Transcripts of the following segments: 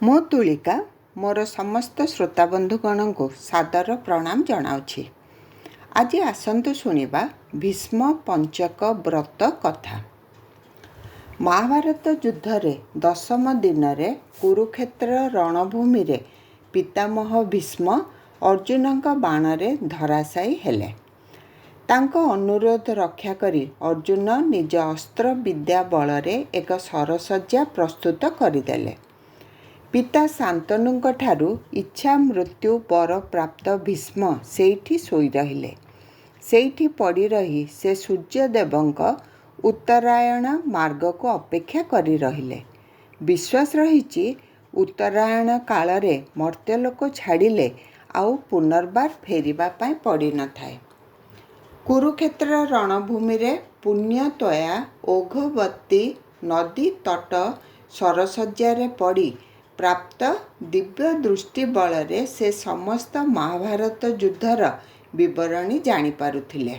ମୁଁ ତୁଳିକା ମୋର ସମସ୍ତ ଶ୍ରୋତାବନ୍ଧୁଗଣଙ୍କୁ ସାଦର ପ୍ରଣାମ ଜଣାଉଛି। ଆଜି ଆସନ୍ତୁ ଶୁଣିବା ଭୀଷ୍ମ ପଞ୍ଚକ ବ୍ରତ କଥା। ମହାଭାରତ ଯୁଦ୍ଧରେ 10ମ ଦିନରେ କୁରୁକ୍ଷେତ୍ର ରଣଭୂମିରେ ପିତାମହ ଭୀଷ୍ମ ଅର୍ଜୁନଙ୍କ ବାଣରେ ଧରାଶାୟୀ ହେଲେ। ତାଙ୍କ ଅନୁରୋଧ ରକ୍ଷା କରି ଅର୍ଜୁନ ନିଜ ଅସ୍ତ୍ର ବିଦ୍ୟା ବଳରେ ଏକ ସରସଜ୍ଜା ପ୍ରସ୍ତୁତ କରିଦେଲେ। ପିତା ଶାନ୍ତନୁଙ୍କଠାରୁ ଇଚ୍ଛା ମୃତ୍ୟୁ ବର ପ୍ରାପ୍ତ ଭୀଷ୍ମ ସେଇଠି ଶୋଇ ରହିଲେ। ସେଇଠି ପଡ଼ି ରହି ସେ ସୂର୍ଯ୍ୟଦେବଙ୍କ ଉତ୍ତରାୟଣ ମାର୍ଗକୁ ଅପେକ୍ଷା କରି ରହିଲେ। ବିଶ୍ୱାସ ରହିଛି ଉତ୍ତରାୟଣ କାଳରେ ମର୍ତ୍ତ୍ୟଲୋକ ଛାଡ଼ିଲେ ଆଉ ପୁନର୍ବାର ଫେରିବା ପାଇଁ ପଡ଼ିନଥାଏ। କୁରୁକ୍ଷେତ୍ର ରଣଭୂମିରେ ପୁଣ୍ୟତୋୟା ଓଘବତୀ ନଦୀ ତଟ ସରସଜ୍ଜାରେ ପଡ଼ି ପ୍ରାପ୍ତ ଦିବ୍ୟ ଦୃଷ୍ଟି ବଳରେ ସେ ସମସ୍ତ ମହାଭାରତ ଯୁଦ୍ଧର ବିବରଣୀ ଜାଣିପାରୁଥିଲେ।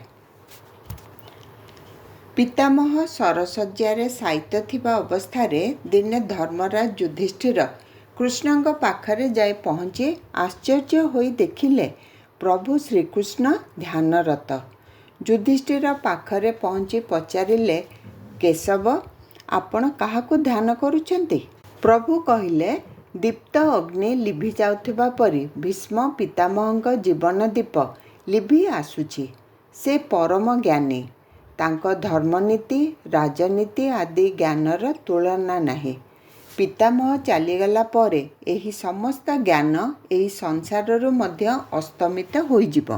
ପିତାମହ ସରସଜ୍ଜାରେ ଶାୟିତ ଥିବା ଅବସ୍ଥାରେ ଦିନେ ଧର୍ମରାଜ ଯୁଧିଷ୍ଠିର କୃଷ୍ଣଙ୍କ ପାଖରେ ଯାଇ ପହଞ୍ଚି ଆଶ୍ଚର୍ଯ୍ୟ ହୋଇ ଦେଖିଲେ ପ୍ରଭୁ ଶ୍ରୀକୃଷ୍ଣ ଧ୍ୟାନରତ। ଯୁଧିଷ୍ଠିର ପାଖରେ ପହଞ୍ଚି ପଚାରିଲେ, କେଶବ, ଆପଣ କାହାକୁ ଧ୍ୟାନ କରୁଛନ୍ତି? ପ୍ରଭୁ କହିଲେ, ଦୀପ୍ତ ଅଗ୍ନି ଲିଭି ଯାଉଥିବା ପରି ଭୀଷ୍ମ ପିତାମହଙ୍କ ଜୀବନ ଦୀପ ଲିଭି ଆସୁଛି। ସେ ପରମ ଜ୍ଞାନୀ। ତାଙ୍କ ଧର୍ମନୀତି ରାଜନୀତି ଆଦି ଜ୍ଞାନର ତୁଳନା ନାହିଁ। ପିତାମହ ଚାଲିଗଲା ପରେ ଏହି ସମସ୍ତ ଜ୍ଞାନ ଏହି ସଂସାରରୁ ମଧ୍ୟ ଅସ୍ତମିତ ହୋଇଯିବ।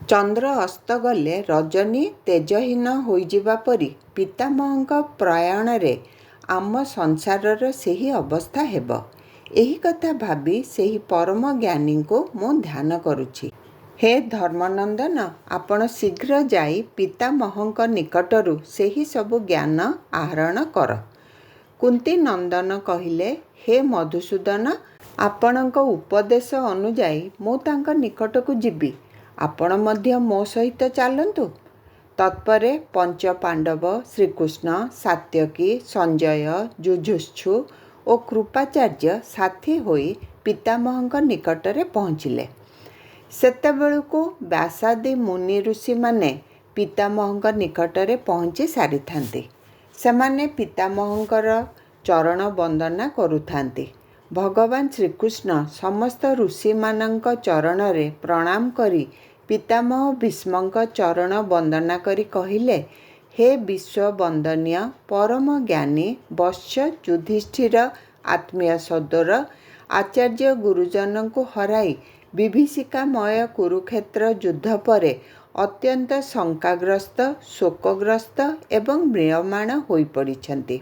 ଚନ୍ଦ୍ର ଅସ୍ତଗଲେ ରଜନୀ ତେଜହୀନ ହୋଇଯିବା ପରି ପିତାମହଙ୍କ ପ୍ରୟାଣରେ ଆମ ସଂସାରର ସେହି ଅବସ୍ଥା ହେବ। ଏହି କଥା ଭାବି ସେହି ପରମ ଜ୍ଞାନୀଙ୍କୁ ମୁଁ ଧ୍ୟାନ କରୁଛି। ହେ ଧର୍ମନନ୍ଦନ, ଆପଣ ଶୀଘ୍ର ଯାଇ ପିତାମହଙ୍କ ନିକଟରୁ ସେହି ସବୁ ଜ୍ଞାନ ଆହରଣ କର। କୁନ୍ତୀ ନନ୍ଦନ କହିଲେ, ହେ ମଧୁସୂଦନ, ଆପଣଙ୍କ ଉପଦେଶ ଅନୁଯାୟୀ ମୁଁ ତାଙ୍କ ନିକଟକୁ ଯିବି। ଆପଣ ମଧ୍ୟ ମୋ ସହିତ ଚାଲନ୍ତୁ। ତତ୍ପରେ ପଞ୍ଚପାଣ୍ଡବ ଶ୍ରୀକୃଷ୍ଣ, ସାତ୍ୟକୀ, ସଞ୍ଜୟ, ଯୁଯୁତ୍ସୁ ଓ କୃପାଚାର୍ଯ୍ୟ ସାଥୀ ହୋଇ ପିତାମହଙ୍କ ନିକଟରେ ପହଞ୍ଚିଲେ। ସେତେବେଳକୁ ବ୍ୟାସାଦି ମୁନି ଋଷିମାନେ ପିତାମହଙ୍କ ନିକଟରେ ପହଞ୍ଚି ସାରିଥାନ୍ତି। ସେମାନେ ପିତାମହଙ୍କର ଚରଣ ବନ୍ଦନା କରୁଥାନ୍ତି। ଭଗବାନ ଶ୍ରୀକୃଷ୍ଣ ସମସ୍ତ ଋଷିମାନଙ୍କ ଚରଣରେ ପ୍ରଣାମ କରି ପିତାମହ ଭୀଷ୍ମଙ୍କ ଚରଣ ବନ୍ଦନା କରି କହିଲେ, ହେ ବିଶ୍ୱବନ୍ଦନୀୟ ପରମ ଜ୍ଞାନୀ ବତ୍ସ ଯୁଧିଷ୍ଠିର, ଆତ୍ମୀୟ ସୋଦର, ଆଚାର୍ଯ୍ୟ ଗୁରୁଜନଙ୍କୁ ହରାଇ ବିଭୀଷିକାମୟ କୁରୁକ୍ଷେତ୍ର ଯୁଦ୍ଧ ପରେ ଅତ୍ୟନ୍ତ ଶଙ୍କାଗ୍ରସ୍ତ, ଶୋକଗ୍ରସ୍ତ ଏବଂ ମ୍ରିୟମାଣ ହୋଇପଡ଼ିଛନ୍ତି।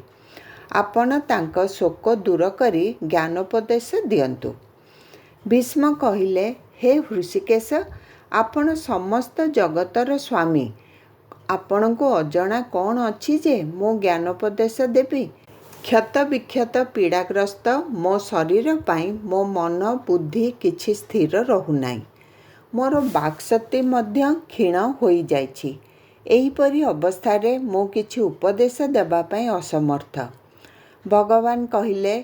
ଆପଣ ତାଙ୍କ ଶୋକ ଦୂର କରି ଜ୍ଞାନୋପଦେଶ ଦିଅନ୍ତୁ। ଭୀଷ୍ମ କହିଲେ, ହେ ହୃଷୀକେଶ, ଆପଣ ସମସ୍ତ ଜଗତର ସ୍ୱାମୀ। ଆପଣଙ୍କୁ ଅଜଣା କ'ଣ ଅଛି ଯେ ମୁଁ ଜ୍ଞାନୋପଦେଶ ଦେବି? କ୍ଷତ ବିକ୍ଷତ ପୀଡ଼ାଗ୍ରସ୍ତ ମୋ ଶରୀର ପାଇଁ ମୋ ମନ ବୁଦ୍ଧି କିଛି ସ୍ଥିର ରହୁନାହିଁ। ମୋର ବାକ୍ଶକ୍ତି ମଧ୍ୟ କ୍ଷୀଣ ହୋଇଯାଇଛି। ଏହିପରି ଅବସ୍ଥାରେ ମୁଁ କିଛି ଉପଦେଶ ଦେବା ପାଇଁ ଅସମର୍ଥ। ଭଗବାନ କହିଲେ,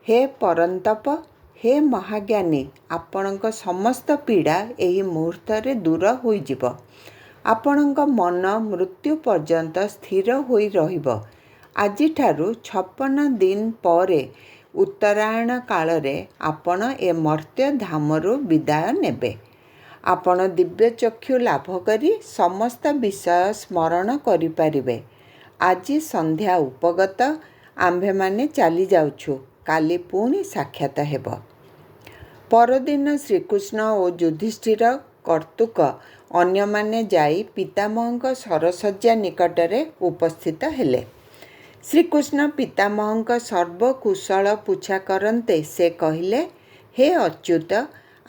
ହେ ପରନ୍ତପ, ହେ ମହାଜ୍ଞାନୀ, ଆପଣଙ୍କ ସମସ୍ତ ପୀଡ଼ା ଏହି ମୁହୂର୍ତ୍ତରେ ଦୂର ହୋଇଯିବ। ଆପଣଙ୍କ ମନ ମୃତ୍ୟୁ ପର୍ଯ୍ୟନ୍ତ ସ୍ଥିର ହୋଇ ରହିବ। ଆଜିଠାରୁ 56 ଦିନ ପରେ ଉତ୍ତରାୟଣ କାଳରେ ଆପଣ ଏ ମର୍ତ୍ତ୍ୟ ଧାମରୁ ବିଦାୟ ନେବେ। ଆପଣ ଦିବ୍ୟଚକ୍ଷୁ ଲାଭ କରି ସମସ୍ତ ବିଷୟ ସ୍ମରଣ କରିପାରିବେ। ଆଜି ସନ୍ଧ୍ୟା ଉପଗତ, ଆମ୍ଭେମାନେ ଚାଲିଯାଉଛୁ। କାଲି ପୁଣି ସାକ୍ଷାତ ହେବ। ପରଦିନ ଶ୍ରୀକୃଷ୍ଣ ଓ ଯୁଧିଷ୍ଠିର କର୍ତ୍ତୃକ ଅନ୍ୟମାନେ ଯାଇ ପିତାମହଙ୍କ ସରସଜ୍ଜା ନିକଟରେ ଉପସ୍ଥିତ ହେଲେ। ଶ୍ରୀକୃଷ୍ଣ ପିତାମହଙ୍କ ସର୍ବକୁଶଳ ପୁଚ୍ଛା କରନ୍ତେ ସେ କହିଲେ, ହେ ଅଚ୍ୟୁତ,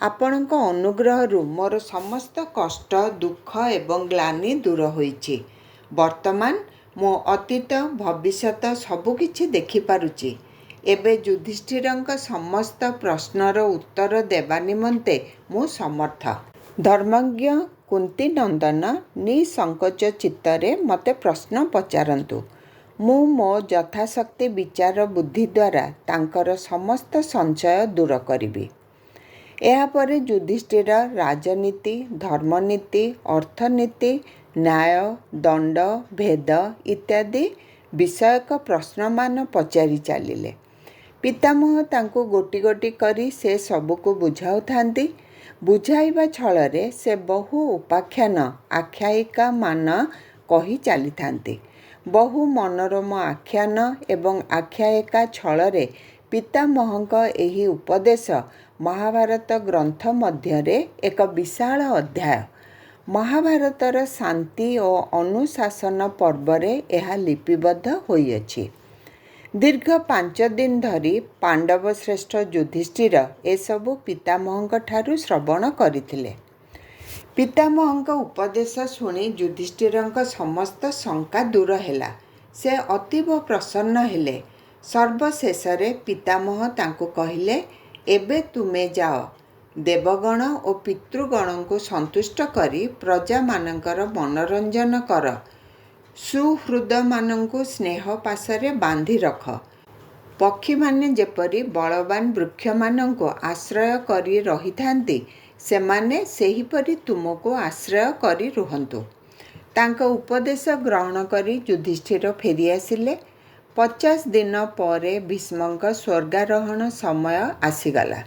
ଆପଣଙ୍କ ଅନୁଗ୍ରହରୁ ମୋର ସମସ୍ତ କଷ୍ଟ, ଦୁଃଖ ଏବଂ ଗ୍ଳାନି ଦୂର ହୋଇଛି। ବର୍ତ୍ତମାନ ମୁଁ ଅତୀତ ଭବିଷ୍ୟତ ସବୁକିଛି ଦେଖିପାରୁଛି। ଏବେ ଯୁଧିଷ୍ଠିରଙ୍କ ସମସ୍ତ ପ୍ରଶ୍ନର ଉତ୍ତର ଦେବା ନିମନ୍ତେ ମୁଁ ସମର୍ଥ। ଧର୍ମଜ୍ଞ କୁନ୍ତୀ ନନ୍ଦନ ନିଃସଙ୍କୋଚ ଚିତ୍ତରେ ମୋତେ ପ୍ରଶ୍ନ ପଚାରନ୍ତୁ। ମୁଁ ମୋ ଯଥାଶକ୍ତି ବିଚାର ବୁଦ୍ଧି ଦ୍ୱାରା ତାଙ୍କର ସମସ୍ତ ସଂଶୟ ଦୂର କରିବି। ଏହାପରେ ଯୁଧିଷ୍ଠିର ରାଜନୀତି, ଧର୍ମନୀତି, ଅର୍ଥନୀତି, ନ୍ୟାୟ, ଦଣ୍ଡ, ଭେଦ ଇତ୍ୟାଦି ବିଷୟକ ପ୍ରଶ୍ନମାନ ପଚାରି ଚାଲିଲେ। ପିତାମହ ତାଙ୍କୁ ଗୋଟି ଗୋଟି କରି ସେ ସବୁକୁ ବୁଝାଉଥାନ୍ତି। ବୁଝାଇବା ଛଳରେ ସେ ବହୁ ଉପାଖ୍ୟାନ ଆଖ୍ୟାୟିକାମାନ କହି ଚାଲିଥାନ୍ତି। ବହୁ ମନୋରମ ଆଖ୍ୟାନ ଏବଂ ଆଖ୍ୟାୟିକା ଛଳରେ ପିତାମହଙ୍କ ଏହି ଉପଦେଶ ମହାଭାରତ ଗ୍ରନ୍ଥ ମଧ୍ୟରେ ଏକ ବିଶାଳ ଅଧ୍ୟାୟ। ମହାଭାରତର ଶାନ୍ତି ଓ ଅନୁଶାସନ ପର୍ବରେ ଏହା ଲିପିବଦ୍ଧ ହୋଇଅଛି। ଦୀର୍ଘ 5 ଦିନ ଧରି ପାଣ୍ଡବ ଶ୍ରେଷ୍ଠ ଯୁଧିଷ୍ଠିର ଏସବୁ ପିତାମହଙ୍କ ଠାରୁ ଶ୍ରବଣ କରିଥିଲେ। ପିତାମହଙ୍କ ଉପଦେଶ ଶୁଣି ଯୁଧିଷ୍ଠିରଙ୍କ ସମସ୍ତ ଶଙ୍କା ଦୂର ହେଲା। ସେ ଅତୀବ ପ୍ରସନ୍ନ ହେଲେ। ସର୍ବଶେଷରେ ପିତାମହ ତାଙ୍କୁ କହିଲେ, ଏବେ ତୁମେ ଯାଅ, ଦେବଗଣ ଓ ପିତୃଗଣଙ୍କୁ ସନ୍ତୁଷ୍ଟ କରି ପ୍ରଜାମାନଙ୍କର ମନୋରଞ୍ଜନ କର। ସୁହୃଦମାନଙ୍କୁ ସ୍ନେହ ପାଶରେ ବାନ୍ଧି ରଖ। ପକ୍ଷୀମାନେ ଯେପରି ବଳବାନ ବୃକ୍ଷମାନଙ୍କୁ ଆଶ୍ରୟ କରି ରହିଥାନ୍ତି, ସେମାନେ ସେହିପରି ତୁମକୁ ଆଶ୍ରୟ କରି ରୁହନ୍ତୁ। ତାଙ୍କ ଉପଦେଶ ଗ୍ରହଣ କରି ଯୁଧିଷ୍ଠିର ଫେରିଆସିଲେ। 50 ଦିନ ପରେ ଭୀଷ୍ମଙ୍କ ସ୍ୱର୍ଗାରୋହଣ ସମୟ ଆସିଗଲା।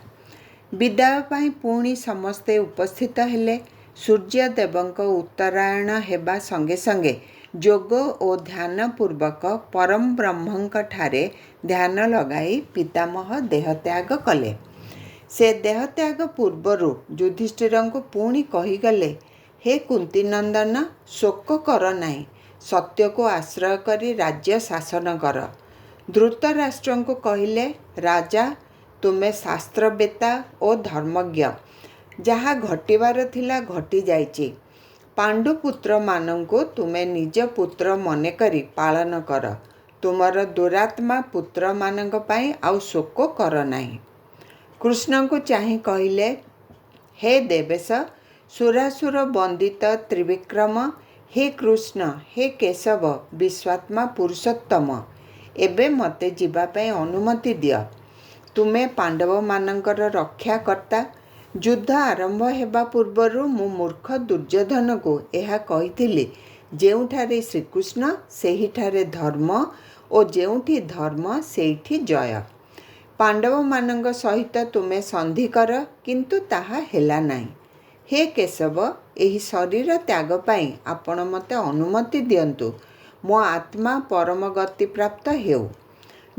ବିଦାୟ ପାଇଁ ପୁଣି ସମସ୍ତେ ଉପସ୍ଥିତ ହେଲେ। ସୂର୍ଯ୍ୟଦେବଙ୍କ ଉତ୍ତରାୟଣ ହେବା ସଙ୍ଗେ ସଙ୍ଗେ ଯୋଗ ଓ ଧ୍ୟାନପୂର୍ବକ ପରମବ୍ରହ୍ମଙ୍କଠାରେ ଧ୍ୟାନ ଲଗାଇ ପିତାମହ ଦେହତ୍ୟାଗ କଲେ। ସେ ଦେହତ୍ୟାଗ ପୂର୍ବରୁ ଯୁଧିଷ୍ଠିରଙ୍କୁ ପୁଣି କହିଗଲେ, ହେ କୁନ୍ତୀନନ୍ଦନ, ଶୋକ କର ନାହିଁ। ସତ୍ୟକୁ ଆଶ୍ରୟ କରି ରାଜ୍ୟ ଶାସନ କର। ଧୃତରାଷ୍ଟ୍ରଙ୍କୁ କହିଲେ, ରାଜା, ତୁମେ ଶାସ୍ତ୍ରବେତ୍ତା ଓ ଧର୍ମଜ୍ଞ। ଯାହା ଘଟିବାର ଥିଲା ଘଟିଯାଇଛି। ପାଣ୍ଡୁପୁତ୍ରମାନଙ୍କୁ ତୁମେ ନିଜ ପୁତ୍ର ମନେକରି ପାଳନ କର। ତୁମର ଦୁରାତ୍ମା ପୁତ୍ରମାନଙ୍କ ପାଇଁ ଆଉ ଶୋକ କର ନାହିଁ। କୃଷ୍ଣଙ୍କୁ ଚାହିଁ କହିଲେ, ହେ ଦେବେଶ, ସୁରାସୁର ବନ୍ଦିତ ତ୍ରିବିକ୍ରମ, ହେ କୃଷ୍ଣ, ହେ କେଶବ, ବିଶ୍ୱାତ୍ମା ପୁରୁଷୋତ୍ତମ, ଏବେ ମୋତେ ଯିବା ପାଇଁ ଅନୁମତି ଦିଅ। ତୁମେ ପାଣ୍ଡବମାନଙ୍କର ରକ୍ଷାକର୍ତ୍ତା। ଯୁଦ୍ଧ ଆରମ୍ଭ ହେବା ପୂର୍ବରୁ ମୁଁ ମୂର୍ଖ ଦୁର୍ଯ୍ୟୋଧନକୁ ଏହା କହିଥିଲି, ଯେଉଁଠାରେ ଶ୍ରୀକୃଷ୍ଣ ସେହିଠାରେ ଧର୍ମ ଓ ଯେଉଁଠି ଧର୍ମ ସେଇଠି ଜୟ। ପାଣ୍ଡବମାନଙ୍କ ସହିତ ତୁମେ ସନ୍ଧି କର, କିନ୍ତୁ ତାହା ହେଲା ନାହିଁ। ହେ କେଶବ, ଏହି ଶରୀର ତ୍ୟାଗ ପାଇଁ ଆପଣ ମୋତେ ଅନୁମତି ଦିଅନ୍ତୁ। ମୋ ଆତ୍ମା ପରମ ଗତିପ୍ରାପ୍ତ ହେଉ।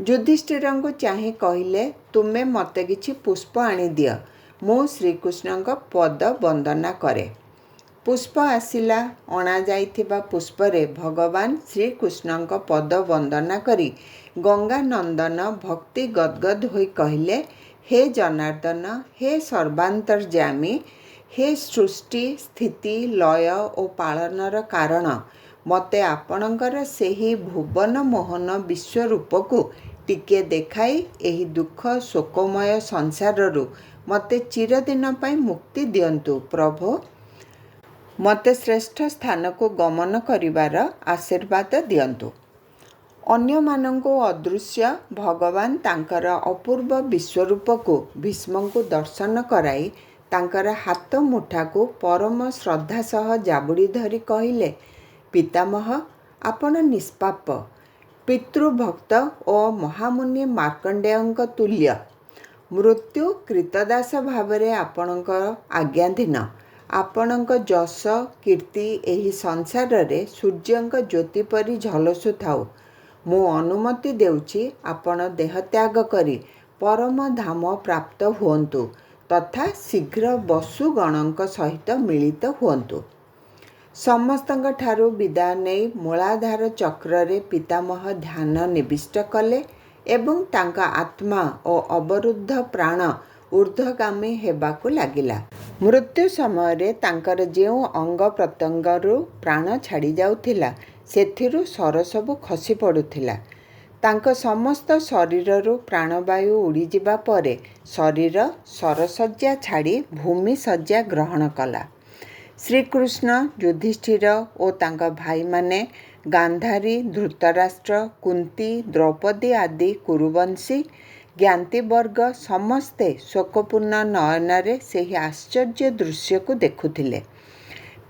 ଯୁଧିଷ୍ଠିରଙ୍କୁ ଚାହିଁ କହିଲେ, ତୁମେ ମୋତେ କିଛି ପୁଷ୍ପ ଆଣିଦିଅ। ମୁଁ ଶ୍ରୀକୃଷ୍ଣଙ୍କ ପଦ ବନ୍ଦନା କରେ। ପୁଷ୍ପ ଆସିଲା। ଅଣାଯାଇଥିବା ପୁଷ୍ପରେ ଭଗବାନ ଶ୍ରୀକୃଷ୍ଣଙ୍କ ପଦ ବନ୍ଦନା କରି ଗଙ୍ଗାନନ୍ଦନ ଭକ୍ତି ଗଦ୍ଗଦ୍ ହୋଇ କହିଲେ, ହେ ଜନାର୍ଦ୍ଦନ, ହେ ସର୍ବାନ୍ତର୍ଯ୍ୟାମୀ, ହେ ସୃଷ୍ଟି ସ୍ଥିତି ଲୟ ଓ ପାଳନର କାରଣ, ମୋତେ ଆପଣଙ୍କର ସେହି ଭୁବନ ମୋହନ ବିଶ୍ୱରୂପକୁ ଟିକିଏ ଦେଖାଇ ଏହି ଦୁଃଖ ଶୋକମୟ ସଂସାରରୁ ମୋତେ ଚିରଦିନ ପାଇଁ ମୁକ୍ତି ଦିଅନ୍ତୁ। ପ୍ରଭୋ, ମୋତେ ଶ୍ରେଷ୍ଠ ସ୍ଥାନକୁ ଗମନ କରିବାର ଆଶୀର୍ବାଦ ଦିଅନ୍ତୁ। ଅନ୍ୟମାନଙ୍କୁ ଅଦୃଶ୍ୟ ଭଗବାନ ତାଙ୍କର ଅପୂର୍ବ ବିଶ୍ୱରୂପକୁ ଭୀଷ୍ମଙ୍କୁ ଦର୍ଶନ କରାଇ ତାଙ୍କର ହାତ ମୁଠାକୁ ପରମ ଶ୍ରଦ୍ଧା ସହ ଜାବୁଡ଼ି ଧରି କହିଲେ, ପିତାମହ, ଆପଣ ନିଷ୍ପାପ, ପିତୃଭକ୍ତ ଓ ମହାମୁନି ମାର୍କଣ୍ଡେୟଙ୍କ ତୁଲ୍ୟ। ମୃତ୍ୟୁ କ୍ରୀତଦାସ ଭାବରେ ଆପଣଙ୍କ ଆଜ୍ଞାଧୀନ। ଆପଣଙ୍କ ଯଶ କୀର୍ତ୍ତି ଏହି ସଂସାରରେ ସୂର୍ଯ୍ୟଙ୍କ ଜ୍ୟୋତି ପରି ଝଲସୁଥାଉ। ମୁଁ ଅନୁମତି ଦେଉଛି, ଆପଣ ଦେହତ୍ୟାଗ କରି ପରମ ଧାମ ପ୍ରାପ୍ତ ହୁଅନ୍ତୁ ତଥା ଶୀଘ୍ର ବସୁଗଣଙ୍କ ସହିତ ମିଳିତ ହୁଅନ୍ତୁ। ସମସ୍ତଙ୍କଠାରୁ ବିଦାୟ ନେଇ ମୂଳାଧାର ଚକ୍ରରେ ପିତାମହ ଧ୍ୟାନ ନିବିଷ୍ଟ କଲେ ଏବଂ ତାଙ୍କ ଆତ୍ମା ଓ ଅବରୁଦ୍ଧ ପ୍ରାଣ ଊର୍ଦ୍ଧ୍ୱଗାମୀ ହେବାକୁ ଲାଗିଲା। ମୃତ୍ୟୁ ସମୟରେ ତାଙ୍କର ଯେଉଁ ଅଙ୍ଗ ପ୍ରତ୍ୟଙ୍ଗରୁ ପ୍ରାଣ ଛାଡ଼ି ଯାଉଥିଲା, ସେଥିରୁ ସର ସବୁ ଖସି ପଡ଼ୁଥିଲା। ତାଙ୍କ ସମସ୍ତ ଶରୀରରୁ ପ୍ରାଣବାୟୁ ଉଡ଼ିଯିବା ପରେ ଶରୀର ସରଶଯ୍ୟା ଛାଡ଼ି ଭୂମିଶଯ୍ୟା ଗ୍ରହଣ କଲା। ଶ୍ରୀକୃଷ୍ଣ, ଯୁଧିଷ୍ଠିର ଓ ତାଙ୍କ ଭାଇମାନେ ଗାନ୍ଧାରୀ, ଧୃତରାଷ୍ଟ୍ର, କୁନ୍ତୀ, ଦ୍ରୌପଦୀ ଆଦି କୁରୁବଂଶୀ ଜ୍ଞାତିବର୍ଗ ସମସ୍ତେ ଶୋକପୂର୍ଣ୍ଣ ନୟନରେ ସେହି ଆଶ୍ଚର୍ଯ୍ୟ ଦୃଶ୍ୟକୁ ଦେଖୁଥିଲେ।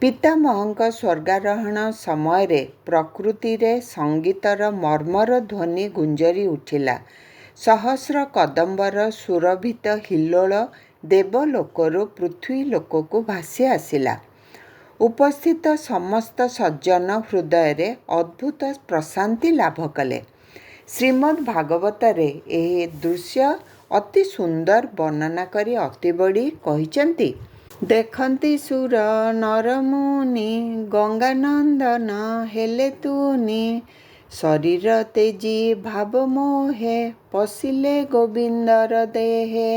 ପିତାମହଙ୍କ ସ୍ୱର୍ଗାରୋହଣ ସମୟରେ ପ୍ରକୃତିରେ ସଙ୍ଗୀତର ମର୍ମର ଧ୍ୱନି ଗୁଞ୍ଜରି ଉଠିଲା। ସହସ୍ର କଦମ୍ବର ସୁରଭିତ ହିଲ୍ଲୋଳ ଦେବଲୋକରୁ ପୃଥ୍ୱୀଲୋକକୁ ଭାସି ଆସିଲା। ଉପସ୍ଥିତ ସମସ୍ତ ସଜ୍ଜନ ହୃଦୟରେ ଅଦ୍ଭୁତ ପ୍ରଶାନ୍ତି ଲାଭ କଲେ। ଶ୍ରୀମଦ୍ ଭାଗବତରେ ଏହି ଦୃଶ୍ୟ ଅତି ସୁନ୍ଦର ବର୍ଣ୍ଣନା କରି ଅତିବଡ଼ି କହିଛନ୍ତି। ଦେଖନ୍ତି ସୁର ନରମୁନି ଗଙ୍ଗାନନ୍ଦନ ହେଲେ ତୁନି ଶରୀର ତେଜି ଭାବ ମୋହେ ପଶିଲେ ଗୋବିନ୍ଦର ଦେହେ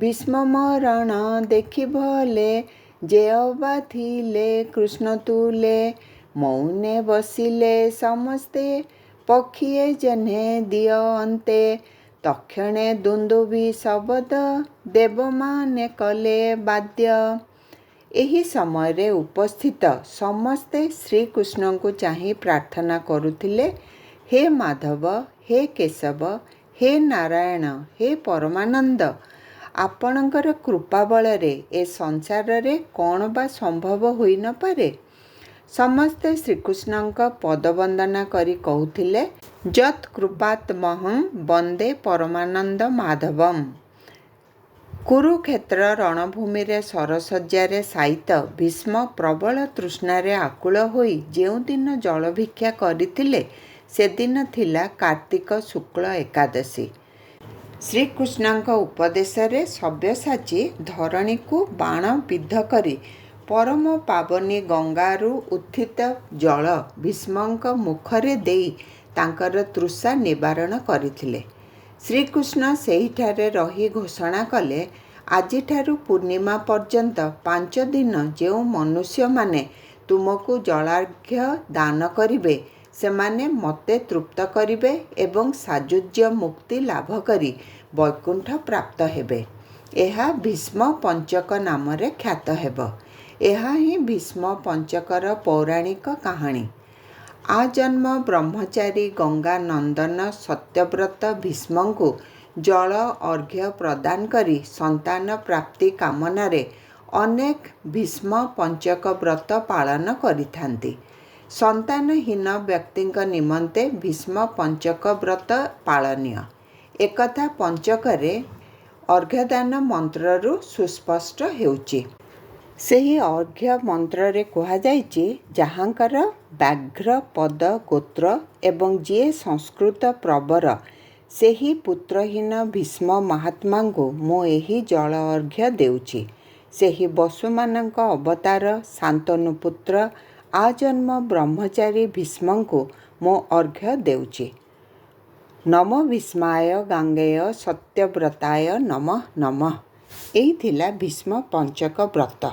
ଭୀଷ୍ମ ମରଣ ଦେଖି ଭଲେ ଯେ ଅବା ଥିଲେ କୃଷ୍ଣ ତୁଲେ ମୌନେ ବସିଲେ ସମସ୍ତେ ପକ୍ଷିଏ ଜହ୍ନେ ଦିଅ ଅନ୍ତେ ତକ୍ଷଣେ ଦୁନ୍ଦୁଭି ଶବଦ ଦେବମାନେ କଲେ ବାଦ୍ୟ। ଏହି ସମୟରେ ଉପସ୍ଥିତ ସମସ୍ତେ ଶ୍ରୀକୃଷ୍ଣଙ୍କୁ ଚାହିଁ ପ୍ରାର୍ଥନା କରୁଥିଲେ, ହେ ମାଧବ, ହେ କେଶବ, ହେ ନାରାୟଣ, ହେ ପରମାନନ୍ଦ, ଆପଣଙ୍କର କୃପା ବଳରେ ଏ ସଂସାରରେ କ'ଣ ବା ସମ୍ଭବ ହୋଇ ନପାରେ? ସମସ୍ତେ ଶ୍ରୀକୃଷ୍ଣଙ୍କ ପଦବନ୍ଦନା କରି କହୁଥିଲେ, ଯତ୍ କୃପାତମହଂ ବନ୍ଦେ ପରମାନନ୍ଦ ମାଧବମ୍। କୁରୁକ୍ଷେତ୍ର ରଣଭୂମିରେ ସରଶଯ୍ୟାରେ ଶାୟିତ ଭୀଷ୍ମ ପ୍ରବଳ ତୃଷ୍ଣାରେ ଆକୁଳ ହୋଇ ଯେଉଁଦିନ ଜଳଭିକ୍ଷା କରିଥିଲେ, ସେଦିନ ଥିଲା କାର୍ତ୍ତିକ ଶୁକ୍ଳ ଏକାଦଶୀ। ଶ୍ରୀକୃଷ୍ଣଙ୍କ ଉପଦେଶରେ ସବ୍ୟସାଚୀ ଧରଣୀକୁ ବାଣ ବିଦ୍ଧ କରି ପରମ ପାବନୀ ଗଙ୍ଗାରୁ ଉତ୍ଥିତ ଜଳ ଭୀଷ୍ମଙ୍କ ମୁଖରେ ଦେଇ ତାଙ୍କର ତୃଷା ନିବାରଣ କରିଥିଲେ। ଶ୍ରୀକୃଷ୍ଣ ସେହିଠାରେ ରହି ଘୋଷଣା କଲେ, ଆଜିଠାରୁ ପୂର୍ଣ୍ଣିମା ପର୍ଯ୍ୟନ୍ତ 5 ଦିନ ଯେଉଁ ମନୁଷ୍ୟମାନେ ତୁମକୁ ଜଳାର୍ଘ୍ୟ ଦାନ କରିବେ, ସେମାନେ ମୋତେ ତୃପ୍ତ କରିବେ ଏବଂ ସାୟୁଜ୍ୟ ମୁକ୍ତି ଲାଭ କରି ବୈକୁଣ୍ଠ ପ୍ରାପ୍ତ ହେବେ। ଏହା ଭୀଷ୍ମ ପଞ୍ଚକ ନାମରେ ଖ୍ୟାତ ହେବ। ଏହା ହିଁ ଭୀଷ୍ମ ପଞ୍ଚକର ପୌରାଣିକ କାହାଣୀ। ଆଜନ୍ମ ବ୍ରହ୍ମଚାରୀ ଗଙ୍ଗା ନନ୍ଦନ ସତ୍ୟବ୍ରତ ଭୀଷ୍ମଙ୍କୁ ଜଳ ଅର୍ଘ୍ୟ ପ୍ରଦାନ କରି ସନ୍ତାନ ପ୍ରାପ୍ତି କାମନାରେ ଅନେକ ଭୀଷ୍ମ ପଞ୍ଚକ ବ୍ରତ ପାଳନ କରିଥାନ୍ତି। ସନ୍ତାନହୀନ ବ୍ୟକ୍ତିଙ୍କ ନିମନ୍ତେ ଭୀଷ୍ମ ପଞ୍ଚକ ବ୍ରତ ପାଳନୀୟ। ଏକଥା ପଞ୍ଚକରେ ଅର୍ଘ୍ୟଦାନ ମନ୍ତ୍ରରୁ ସୁସ୍ପଷ୍ଟ ହେଉଛି। ସେହି ଅର୍ଘ୍ୟ ମନ୍ତ୍ରରେ କୁହାଯାଇଛି, ଯାହାଙ୍କର ବ୍ୟାଘ୍ର ପଦ ଗୋତ୍ର ଏବଂ ଯିଏ ସଂସ୍କୃତ ପ୍ରବର, ସେହି ପୁତ୍ରହୀନ ଭୀଷ୍ମ ମହାତ୍ମାଙ୍କୁ ମୁଁ ଏହି ଜଳ ଅର୍ଘ୍ୟ ଦେଉଛି। ସେହି ବସୁମାନଙ୍କ ଅବତାର ଶାନ୍ତନୁ ପୁତ୍ର ଆଜନ୍ମ ବ୍ରହ୍ମଚାରୀ ଭୀଷ୍ମଙ୍କୁ ମୁଁ ଅର୍ଘ୍ୟ ଦେଉଛି। ନମୋ ଭୀଷ୍ମାୟ ଗାଙ୍ଗେୟ ସତ୍ୟବ୍ରତାୟ ନମଃ ନମଃ। ଏହି ଥିଲା ଭୀଷ୍ମ ପଞ୍ଚକ ବ୍ରତ।